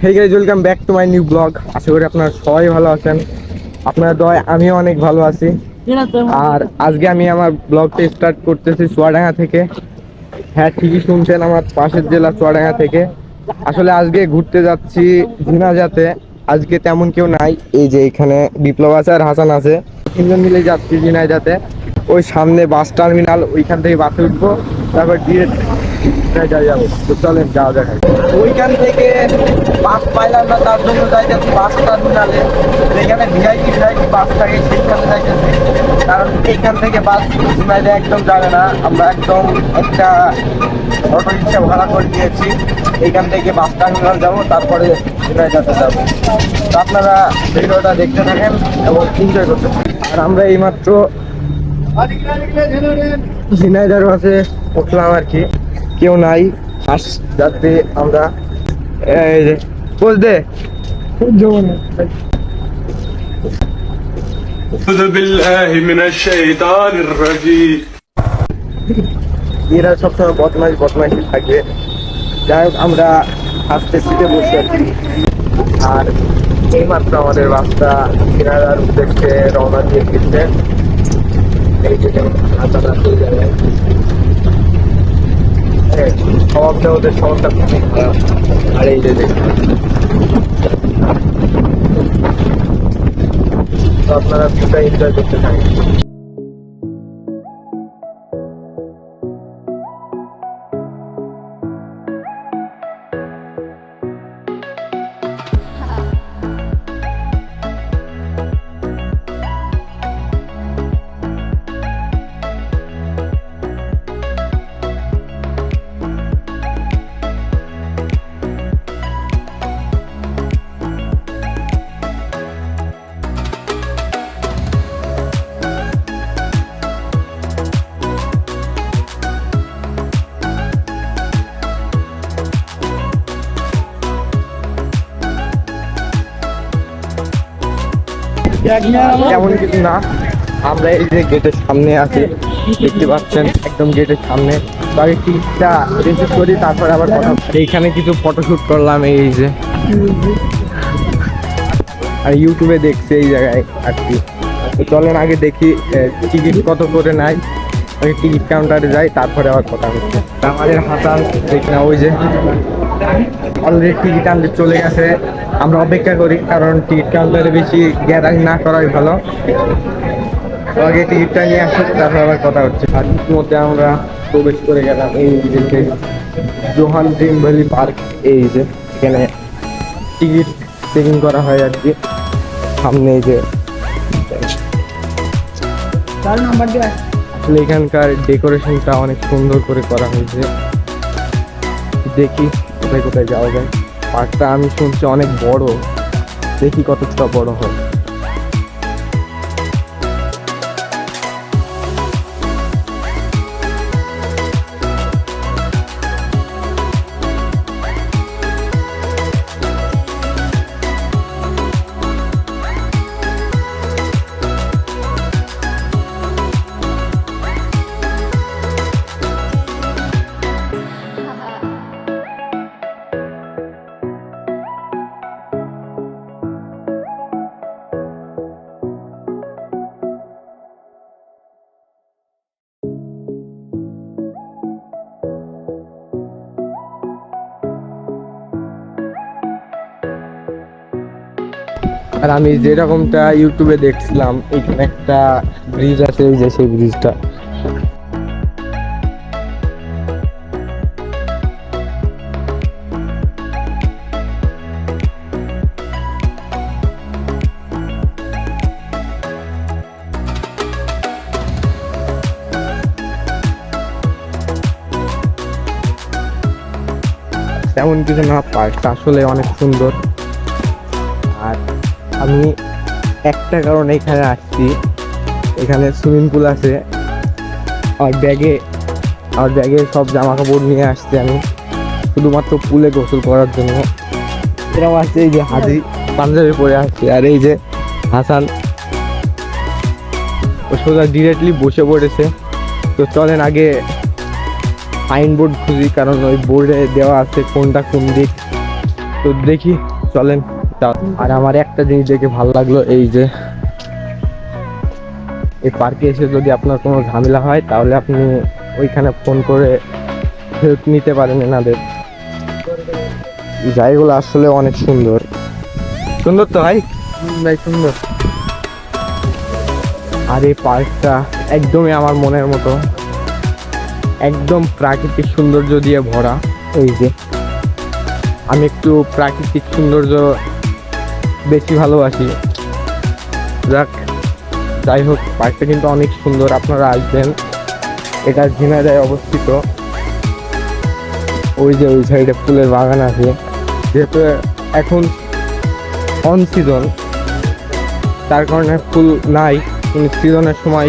Hey guys, welcome back to my new blog. আশা করি আপনারা সবাই ভালো আছেন। আপনার দয় আমিও অনেক ভালো আছি। আর আজকে আমি আমার ব্লগটা স্টার্ট করতেছি চুয়াডাঙ্গা থেকে। হ্যাঁ, ঠিকই শুনছেন, আমার পাশের জেলা চুয়াডাঙ্গা থেকে। আসলে আজকে ঘুরতে যাচ্ছি ঝিনাইদহে। আজকে তেমন কেউ নাই, এই যে এখানে বিপ্লব আছে আর হাসান আছে, তিনজন মিলে যাচ্ছি ঝিনাইদহে। ওই সামনে বাস টার্মিনাল, ওইখান থেকে বাসে উঠবো, তারপর ডিরেক্ট যাবো। তো চলেন যাওয়া দেখা। ওইখান থেকে বাস পাইলাম না, তার জন্য যাইতেছি বাস টার্মিনালে, যেখানে ভিআইপি বাস থাকে সেইখানে যাইতেছি। কারণ এইখান থেকে বাস ঝিনাইদহে একদম যাবে না, আমরা একদম একটা অটো রিক্সা ভাড়া করে দিয়েছি। এইখান থেকে বাস টার্মিনাল যাবো, তারপরে ঝিনাইদহে যাবো। তো আপনারা ভিডিওটা দেখতে থাকেন এবং এনজয় করতে থাকেন। আর আমরা এইমাত্র ঝিনাইদহের বাসে উঠলাম আর কি, কেউ নাই বাস যাতে আমরা এই যে পোজ দে এরা সবসময় বদমাইশি থাকবে। যাই হোক, আমরা আস্তে সিটে বসে আছি। আর এইমাত্র আমাদের বাসটা ঝিনাইদহের উদ্দেশ্যে রওনা দিয়ে গেছে। এই যে স্বভাবটা, ওদের স্বভাবটা খুবই খারাপ। আর এই যে আপনারা ভিউটা এনজয় করতে থাকেন। এমন কিছু না, আমরা এই যে গেটের সামনে আছি, দেখতে পাচ্ছেন একদম গেটের সামনে। আগে টিকিটটা রিসিভ করি, তারপরে আবার কথা। এইখানে কিছু ফটোশুট করলাম এই যে, আর ইউটিউবে দেখছি এই জায়গায় আর কি। তো চলেন আগে দেখি টিকিট কত করে নেয়। ওই টিকিট কাউন্টারে যাই, তারপরে আবার কথা হচ্ছে। আমাদের হাসান দেখি না, ওই যে অলরেডি টিকিট আনতে চলে গেছে। আমরা অপেক্ষা করি, কারণ টিকিট কাউন্টারে বেশি গ্যাদারিং না করাই ভালো। আগে টিকিটটা নিয়ে আসি, তারপর আবার কথা হচ্ছে। আর ইতিমধ্যে আমরা প্রবেশ করে গেলাম এই যে জোহান ড্রিম ভ্যালি পার্ক। এই যে এখানে টিকিট চেকিং করা হয় আর কি। সামনে এই যে আসলে এখানকার ডেকোরেশনটা অনেক সুন্দর করে করা হয়েছে। দেখি কোথায় কোথায় যাওয়া যায়। পার্কটা আমি শুনছি অনেক বড়, দেখি কতটা বড় হয়। আর আমি যেরকমটা ইউটিউবে দেখছিলাম, এখানে একটা ব্রিজ আছে, এই যে সেই ব্রিজটা। তেমন কিছু না, পার্কটা আসলে অনেক সুন্দর। আর আমি একটা কারণে এখানে আসছি, এখানে সুইমিং পুল আছে। আর ব্যাগে সব জামা কাপড় নিয়ে আসছি আমি, শুধুমাত্র পুলে গোসল করার জন্য। এরাও আছে, এই যে হাজি পাঞ্জাবি পরে আসছে। আর এই যে হাসান, ও সোজা ডিরেক্টলি বসে পড়েছে। তো চলেন আগে সাইনবোর্ড খুঁজি, কারণ ওই বোর্ডে দেওয়া আছে কোনটা কোন দিক। তো দেখি চলেন। আর আমার একটা জিনিস দেখে ভালো লাগলো, এই যে এই পার্কে এসে যদি আপনার কোনো ঝামেলা হয় তাহলে আপনি ওইখানে ফোন করে হেল্প নিতে পারেন এনাদের। জায়গাগুলো আসলে অনেক সুন্দর। সুন্দর তো ভাই? ভাই সুন্দর। আর এই পার্কটা একদমই আমার মনের মতো, একদম প্রাকৃতিক সৌন্দর্য দিয়ে ভরা। এই যে আমি একটু প্রাকৃতিক সৌন্দর্য বেশি ভালোবাসি। যাই হোক, পার্কটা কিন্তু অনেক সুন্দর, আপনারা আসবেন। এটা ঝিনাইদহে অবস্থিত। ওই যে ওই সাইডে ফুলের বাগান আছে, যেহেতু এখন অন সিজন তার কারণে ফুল নাই, কিন্তু সিজনের সময়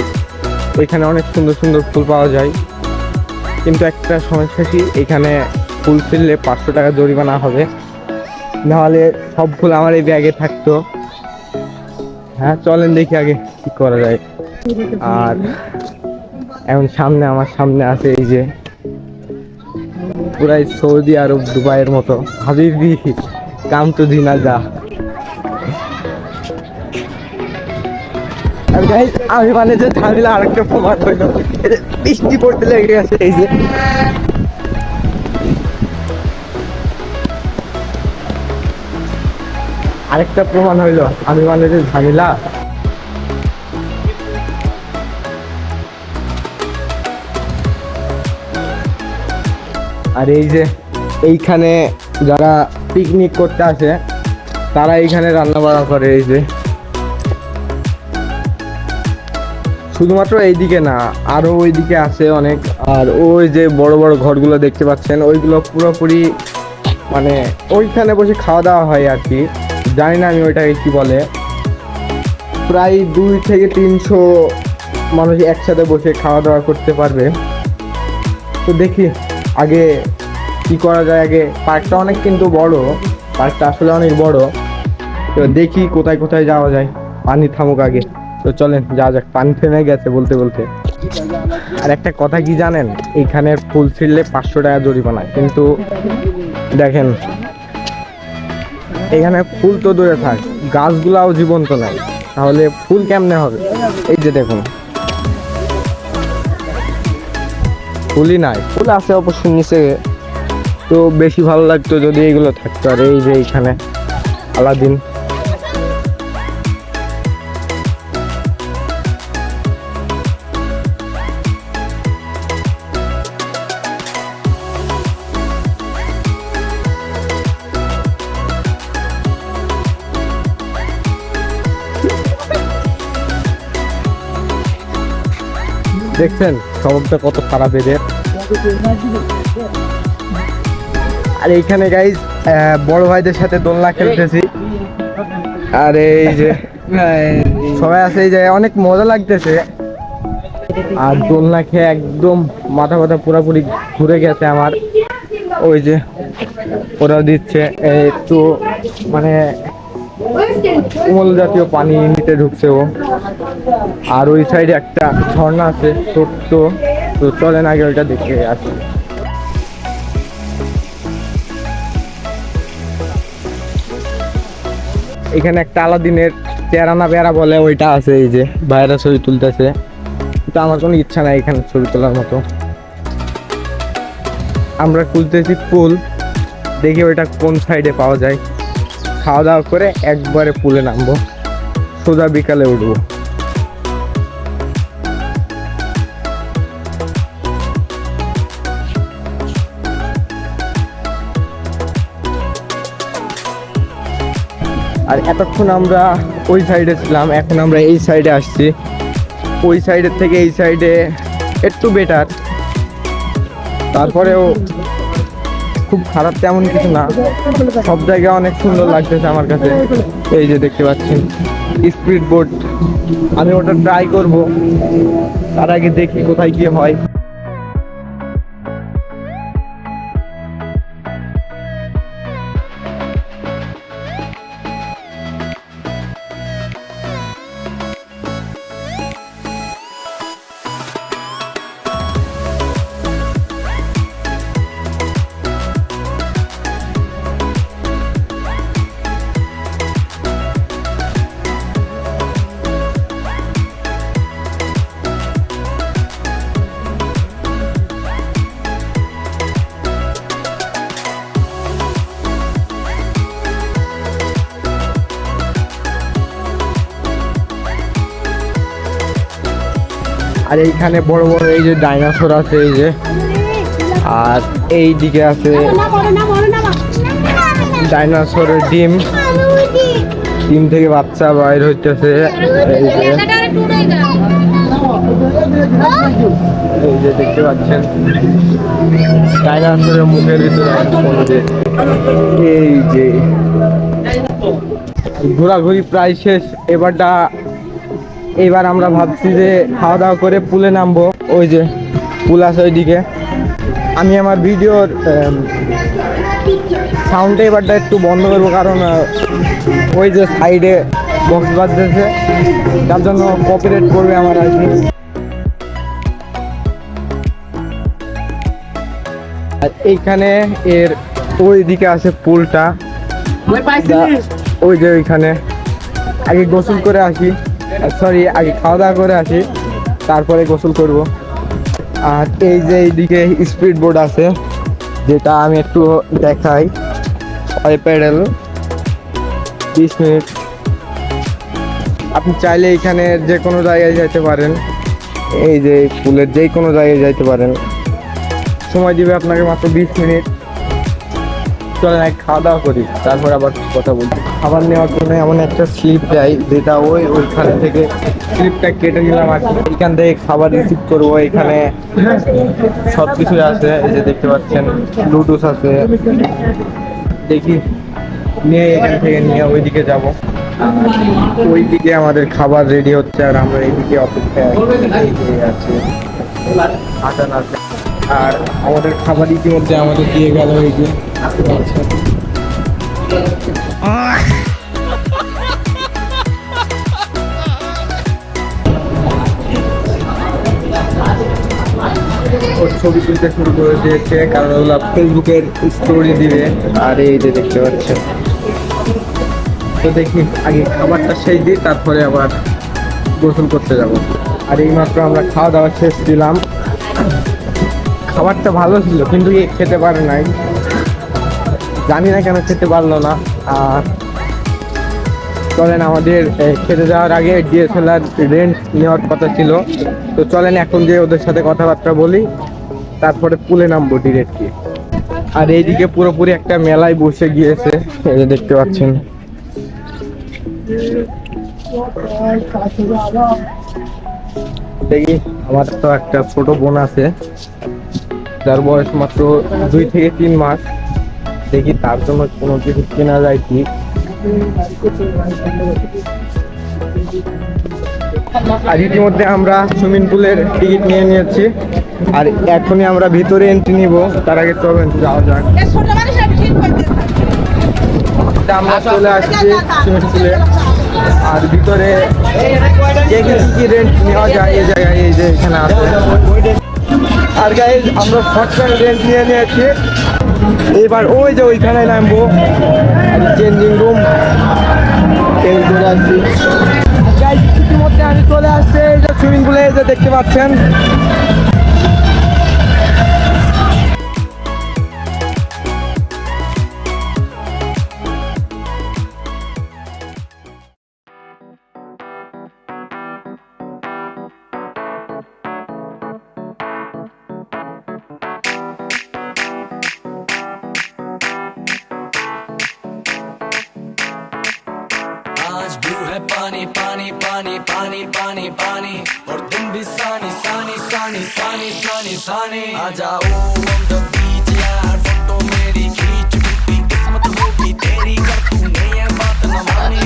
ওইখানে অনেক সুন্দর সুন্দর ফুল পাওয়া যায়। কিন্তু একটা সমস্যা কি, এখানে ফুল ফেললে 500 টাকা জরিমানা হবে, নাহলে সব ফুল আমার এই ব্যাগে থাকতো। হ্যাঁ চলেন দেখি আগে কি করা যায়। আর এখন আমার সামনে আছে এই যে পুরাই সৌদি আরব দুবাইয়ের মতো, হাবিবি কাম টু জিনাজা। আমি মানে যে ঝামেলা আরেকটা প্রমাণ হইল, বৃষ্টি পড়তে লেগে গেছে। এই যে আরেকটা প্রমাণ হইলো আমি মানে যে ঝামেলা। আর এই যে এইখানে যারা পিকনিক করতে আসে তারা এইখানে রান্না বান্না করে। এই যে শুধুমাত্র এইদিকে না, আরো ওইদিকে আছে অনেক। আর ওই যে বড় বড় ঘরগুলো দেখতে পাচ্ছেন, ওইগুলো পুরোপুরি মানে ওইখানে বসে খাওয়া দাওয়া হয় আর কি। জানি না আমি ওইটাকে কি বলে। প্রায় 200 থেকে 300 মানুষ একসাথে বসে খাওয়া দাওয়া করতে পারবে। তো দেখি আগে কি করা যায়। আগে পার্কটা অনেক কিন্তু বড়, পার্কটা আসলে অনেক বড়। তো দেখি কোথায় কোথায় যাওয়া যায়। পানি থামুক আগে, তো চলেন যাওয়া যাক। পানি থেমে গেছে বলতে বলতে। আর একটা কথা কি জানেন, এইখানে ফুল ছিঁড়লে 500 টাকা জরিমানা। কিন্তু দেখেন এখানে ফুল তো দূরে থাক, গাছগুলাও জীবন্ত নাই, তাহলে ফুল কেমনে হবে? এই যে দেখুন ফুলই নাই। ফুল আছে অবশ্য নিচে, তো বেশি ভালো লাগতো যদি এইগুলো থাকতো। আর এই যে এইখানে আলাদিন, দেখছেন স্বভাবটা কত খারাপ এদের। আর এইখানে গাইজ বড় ভাইদের সাথে দোলনা খেলতেছি। আর এই যে সবাই আছে, এই যে অনেক মজা লাগতেছে। আর দোলনা খেয়ে একদম মাথা ব্যথা পুরোপুরি ঘুরে গেছে আমার। ওই যে ওরা দিচ্ছে একটু মানে কোমল জাতীয় পানি নিতে ঢুকছে ও। আর ওই সাইডে একটা ঝর্ণা আছে ছোট্ট, তো চলেন আগে ওইটা দেখে আসি। এখানে একটা আলাদিনের চেরানা বেড়া বলে ওইটা আছে, এই যে বাইরে ছবি তুলতেছে। কিন্তু আমার কোনো ইচ্ছা নাই এখানে ছবি তোলার মতো। আমরা তুলতেছি পুল, দেখি ওইটা কোন সাইডে পাওয়া যায়। খাওয়া দাওয়া করে একবারে পুলে নামবো, সোজা বিকালে উঠবো। আর এতক্ষণ আমরা ওই সাইডে ছিলাম, এখন আমরা এই সাইডে আসছি। ওই সাইডের থেকে এই সাইডে একটু বেটার, তারপরেও খুব খারাপ তেমন কিছু না। সব জায়গায় অনেক সুন্দর লাগতেছে আমার কাছে। এই যে দেখতে পাচ্ছেন স্পিড বোট, আমি ওটা ট্রাই করব, তার আগে দেখি কোথায় কি হয়। আর এইখানে বড় বড় এই যে ডাইনোসর আছে এই যে, আর এই দিকে আছে ডাইনোসরের ডিম, ডিম থেকে বাচ্চা বাইর হইতেছে। এই যে দেখতে পাচ্ছেন ডাইনোসরের মুখের ভিতরে এই যে ঘোরাঘুরি প্রায় শেষ। এবার আমরা ভাবছি যে খাওয়া দাওয়া করে পুলে নামবো। ওই যে পুল আছে ওইদিকে। আমি আমার ভিডিওর সাউন্ডটা এবারটা একটু বন্ধ করবো, কারণ ওই যে সাইডে বক্স বাজতেছে, তার জন্য কপিরাইট করবে আমার আর কি। আর এইখানে এর ওই দিকে আছে পুলটা, ওই যে ওইখানে আগে গোসল করে আসি, সরি আগে খাওয়া দাওয়া করে আসি, তারপরে গোসল করব। আর এই যে এইদিকে স্পিড বোর্ড আছে, যেটা আমি একটু দেখাই। ওই প্যাডেল 20 মিনিট। আপনি চাইলে এখানে যে কোনো জায়গায় যাইতে পারেন, এই যে পুলের যে কোনো জায়গায় যাইতে পারেন। সময় দিবে আপনাকে মাত্র 20 মিনিট। চলেন এক খাওয়া দাওয়া করি, তারপর আবার কথা বলছি। খাবার নেওয়ার জন্য এমন একটা স্লিপ দেয়, যেটা ওইখান থেকে স্লিপটা কেটে নিলাম আর কি। এখান থেকে খাবার রিসিভ করবো। এখানে সব কিছুই আছে, এই যে দেখতে পাচ্ছেন ব্লুটুথ আছে। দেখি নিয়ে এখান থেকে নিয়ে ওইদিকে যাব। ওইদিকে আমাদের খাবার রেডি হচ্ছে, আর আমরা এইদিকে অপেক্ষায় আছি। আটান আছে, আর আমাদের খাবার ইতিমধ্যে আমাদের দিয়ে গেল। এই যে ওর ছবি তুলতে শুরু করে দিয়েছে, কারণ ওগুলো ফেসবুকের স্টোরি দিবে। আর এই যে দেখতে পাচ্ছেন, তো দেখি আগে খাবারটা শেষ দিই, তারপরে আবার গোসল করতে যাব। আর এইমাত্র আমরা খাওয়া দাওয়া শেষ দিলাম। খাবারটা ভালো ছিল, কিন্তু খেতে পারে নাই, জানি না কেন খেতে পারলো না। আর চলেন, আমাদের খেতে যাওয়ার আগে ডিএসএলআর রেন্ট নেওয়ার কথা ছিল, তো চলেন এখন যে ওদের সাথে কথাবার্তা বলি, তারপরে পুলে নামবো ডিরেক্টলি। আর এইদিকে পুরোপুরি একটা মেলায় বসে গিয়েছে, এই যে দেখতে পাচ্ছেন। দেখি, আমার তো একটা ছোট বোন আছে, যার বয়স মাত্র 2 থেকে 3 মাস। দেখি তার জন্য কোনো কিছু কেনা যায় কি। আর ইতিমধ্যে আমরা সুইমিং পুলের টিকিট নিয়ে নিয়েছি, আর এখনই আমরা ভিতরে এন্ট্রি নিব। তার আগে চলেন যাওয়া যাক। আমরা চলে আসছি সুইমিং পুলে, আর ভিতরে দেখি কি রেন্ট নেওয়া যায় এই জায়গায়, এই যে এখানে আছে। আর গাইজ আমরা শর্টকাট রেন্ট নিয়ে নিয়েছি। এবার ওই যে ওইখানে নামবো, চেঞ্জিং রুম চেঞ্জ করে আসছি। ইতিমধ্যে আমি চলে আসছি এই যে সুইমিং পুলে, এই যে দেখতে পাচ্ছেন। पानी पानी पानी पानी पानी पानी और तुम भी सानी सानी सानी सानी सानी सानी आ जाओ on the beach यार, फोटो मेरी खींच, टूटी किस्मत होगी तेरी, कर तूने ये बात न मानी।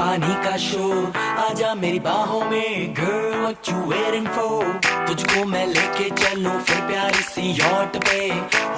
पानी का शोर आजा मेरी बाहों में girl what you waiting for तुझको मैं लेके चलूं फिर प्यारी सी यॉट पे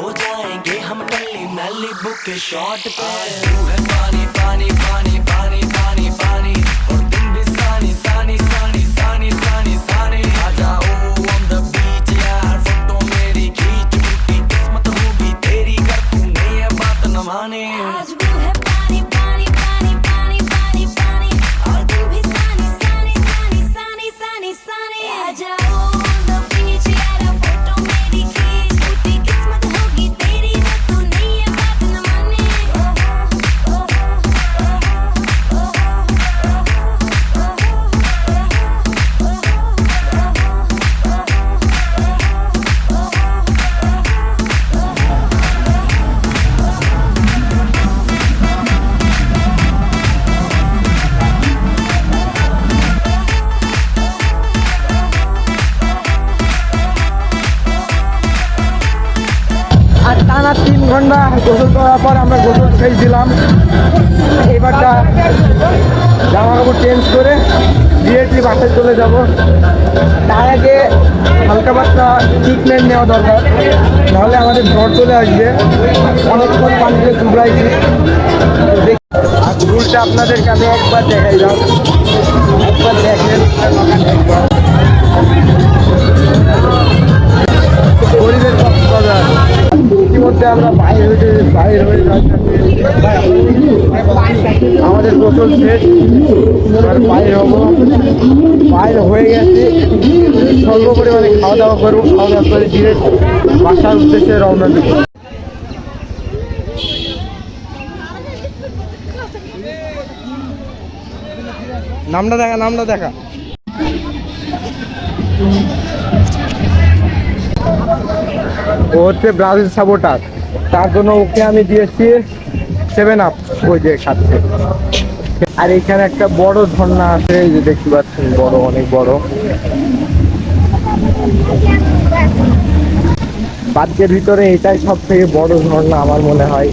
हो जाएंगे हम कल्ली मैलिबू के शॉट पे तू है पानी पानी पानी पानी पानी पानी और दिन भी सानी सानी सानी सानी सानी सानी आजा ओ on the beach यार फोटो मेरी खींच टूटी किस्मत होगी तेरी कर तूने ये बात न माने आज वो है पानी पानी पानी पानी पानी पानी और दिन भी सानी सानी सानी सानी सानी सानी आ जाओ on the beach यार फोटो मेरी खींच टूटी किस्मत होगी तेरी ना तूने ये बात न माने আর টানা 3 ঘন্টা গোসল করার পর আমরা গোসল শেষ দিলাম। এবারটা জামা কাপড় চেঞ্জ করে ডিরেক্টলি বাসায় চলে যাব। তার আগে হালকা পাতলা ট্রিটমেন্ট নেওয়া দরকার, নাহলে আমাদের জ্বর চলে আসবে। অনেকক্ষণ পানিতে চুবড়াইছি। আর রুলটা আপনাদেরকে আমি একবার দেখাই যাও, একবার দেখেন। শরীরের কক্সবাজার ইতিমধ্যে আমরা বাইরে হয়ে যাচ্ছি। আমাদের গোসল শেষ, এবার বাইরে হবো। বাইরে হয়ে গেছে, স্বল্প পরিমাণে খাওয়া দাওয়া করবো। খাওয়া দাওয়া করে ডিরেক্ট বাসার উদ্দেশ্যে রওনা দেবো। নামটা দেখা, নামটা দেখা। ও হচ্ছে ব্রাজিল সাপোর্টার, তার জন্য ওকে আমি দিয়েছি 7 আপ, ওই যে খাচ্ছে। আর এখানে একটা বড় ঝর্ণা আছে, এই যে দেখতে পাচ্ছেন, বড়, অনেক বড়। বাদ্যের ভিতরে এটাই সব থেকে বড় ঝর্ণা আমার মনে হয়।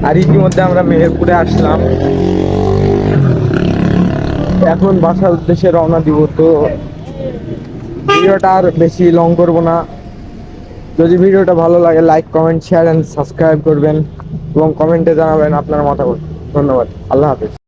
আর ইতিমধ্যে আমরা মেহেরপুরে আসলাম, এখন বাসার উদ্দেশ্যে রওনা দিব। তো ভিডিওটা আর বেশি লং করবো না। যদি ভিডিওটা ভালো লাগে like comment share and subscribe করবেন এবং কমেন্টে জানাবেন আপনার মতামত। ধন্যবাদ, আল্লাহ হাফেজ।